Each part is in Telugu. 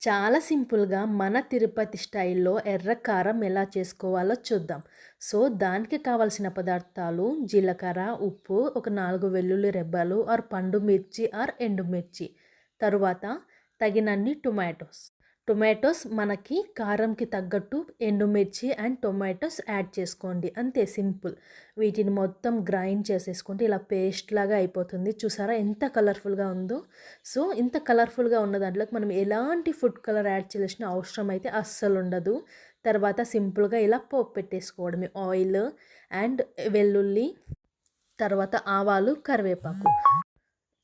చాలా సింపుల్‌గా మన తిరుపతి స్టైల్‌లో ఎర్ర కారం ఎలా చేసుకోవాలో చూద్దాం. సో, దానికి కావాల్సిన పదార్థాలు జీలకర్ర, ఉప్పు, ఒక 4 వెల్లుల్లి రెబ్బలు పండు మిర్చి ఎండుమిర్చి. తరువాత తగినన్ని టొమాటోస్. టొమాటోస్ మనకి కారంకి తగ్గట్టు ఎండుమిర్చి టొమాటోస్ యాడ్ చేసుకోండి. అంతే సింపుల్. వీటిని మొత్తం గ్రైండ్ చేసేసుకుంటే ఇలా పేస్ట్ లాగా అయిపోతుంది. చూసారా ఎంత కలర్‌ఫుల్‌గా ఉందో? సో, ఇంత కలర్‌ఫుల్‌గా ఉన్న దాంట్లోకి మనం ఎలాంటి ఫుడ్ కలర్ యాడ్ చేయాల్సిన అవసరం అయితే అస్సలుండదు. తర్వాత సింపుల్‌గా ఇలా పోపు పెట్టేసుకోవడమే. ఆయిల్ అండ్ వెల్లుల్లి, తర్వాత ఆవాలు, కరివేపాకు.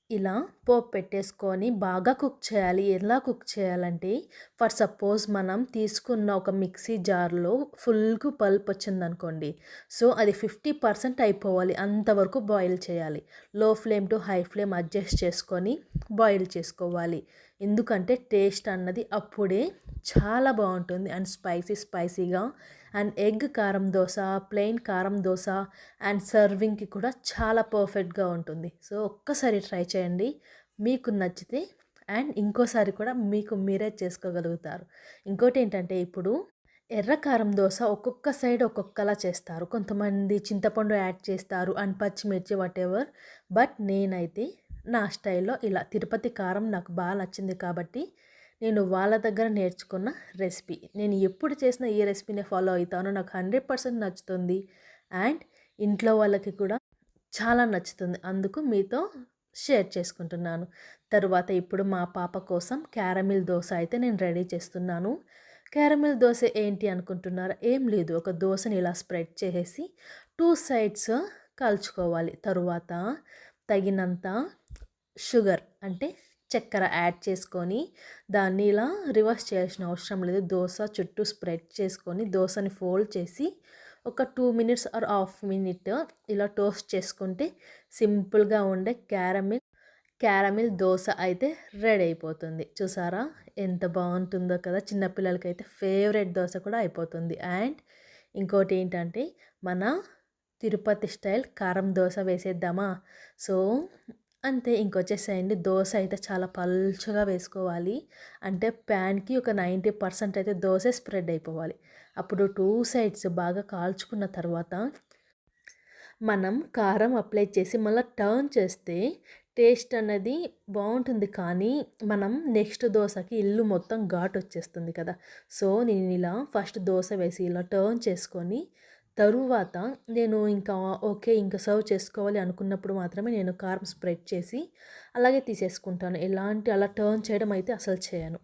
ఇలా పోపు పెట్టేసుకొని బాగా కుక్ చేయాలి. ఎలా కుక్ చేయాలంటే, ఫర్ సపోజ్ మనం తీసుకున్న ఒక మిక్సీ జార్‌లో ఫుల్‌గా పల్ప్ వచ్చిందనుకోండి. సో, అది 50% అయిపోవాలి. అంతవరకు బాయిల్ చేయాలి. లో flame to high flame adjust చేసుకొని బాయిల్ చేసుకోవాలి. ఎందుకంటే టేస్ట్ అన్నది అప్పుడే చాలా బావుంటుంది. స్పైసీగా ఎగ్ కారం దోస, ప్లెయిన్ కారం దోస సర్వింగ్‌కి కూడా చాలా పర్ఫెక్ట్‌గా ఉంటుంది. సో, ఒక్కసారి ట్రై చేయండి. మీకు నచ్చితే ఇంకోసారి కూడా మీకు మీరే చేసుకోగలుగుతారు. ఇంకోటేంటంటే ఇప్పుడు ఎర్ర కారం దోస ఒక్కొక్క సైడ్ ఒక్కొక్కలా చేస్తారు. కొంతమంది చింతపండు యాడ్ చేస్తారు పచ్చిమిర్చి వాటెవర్. బట్ నేనైతే నా స్టైల్‌లో ఇలా తిరుపతి కారం నాకు నచ్చింది కాబట్టి నేను వాళ్ళ దగ్గర నేర్చుకున్న రెసిపీ. నేను ఎప్పుడు చేసినా ఈ రెసిపీనే ఫాలో అయితాను. నాకు 100% నచ్చుతుంది. అండ్ ఇంట్లో వాళ్ళకి కూడా చాలా నచ్చుతుంది. అందుకు మీతో షేర్ చేసుకుంటున్నాను. తరువాత ఇప్పుడు మా పాప కోసం క్యారమిల్ దోస అయితే నేను రెడీ చేస్తున్నాను. క్యారమిల్ దోస ఏంటి అనుకుంటున్నారా? ఏం లేదు. ఒక దోసని ఇలా స్ప్రెడ్ చేసేసి 2 సైడ్స్ కాల్చుకోవాలి. తరువాత తగినంత షుగర్ అంటే చక్కెర యాడ్ చేసుకొని దాన్ని ఇలా రివర్స్ చేయాల్సిన అవసరం లేదు. దోస చుట్టూ స్ప్రెడ్ చేసుకొని దోసని ఫోల్డ్ చేసి ఒక 2 మినిట్స్ హాఫ్ మినిట్ ఇలా టోస్ట్ చేసుకుంటే సింపుల్‌గా ఉండే క్యారమిల్ దోస అయితే రెడీ అయిపోతుంది. చూసారా ఎంత బాగుంటుందో కదా! చిన్న పిల్లలకైతే ఫేవరెట్ దోస కూడా అయిపోతుంది. ఇంకోటి ఏంటంటే మన తిరుపతి స్టైల్ కారం దోస వేసేద్దామా? సో, అంతే ఇంకొచ్చేసేయండి. దోస అయితే చాలా పల్చగా వేసుకోవాలి. అంటే ప్యాన్‌కి ఒక 90% అయితే దోసే స్ప్రెడ్ అయిపోవాలి. అప్పుడు 2 సైడ్స్ బాగా కాల్చుకున్న తర్వాత మనం కారం అప్లై చేసి మళ్ళీ టర్న్ చేస్తే టేస్ట్ అన్నది బాగుంటుంది. కానీ మనం నెక్స్ట్ దోసకి ఇల్లు మొత్తం ఘాటు వచ్చేస్తుంది కదా! సో, నేను ఇలా ఫస్ట్ దోస వేసి ఇలా టర్న్ చేసుకొని తరువాత నేను ఇంకా ఓకే ఇంకా సర్వ్ చేసుకోవాలి అనుకున్నప్పుడు మాత్రమే నేను కారం స్ప్రెడ్ చేసి అలాగే తీసేసుకుంటాను. అలా టర్న్ చేయడం అయితే అసలు చేయను.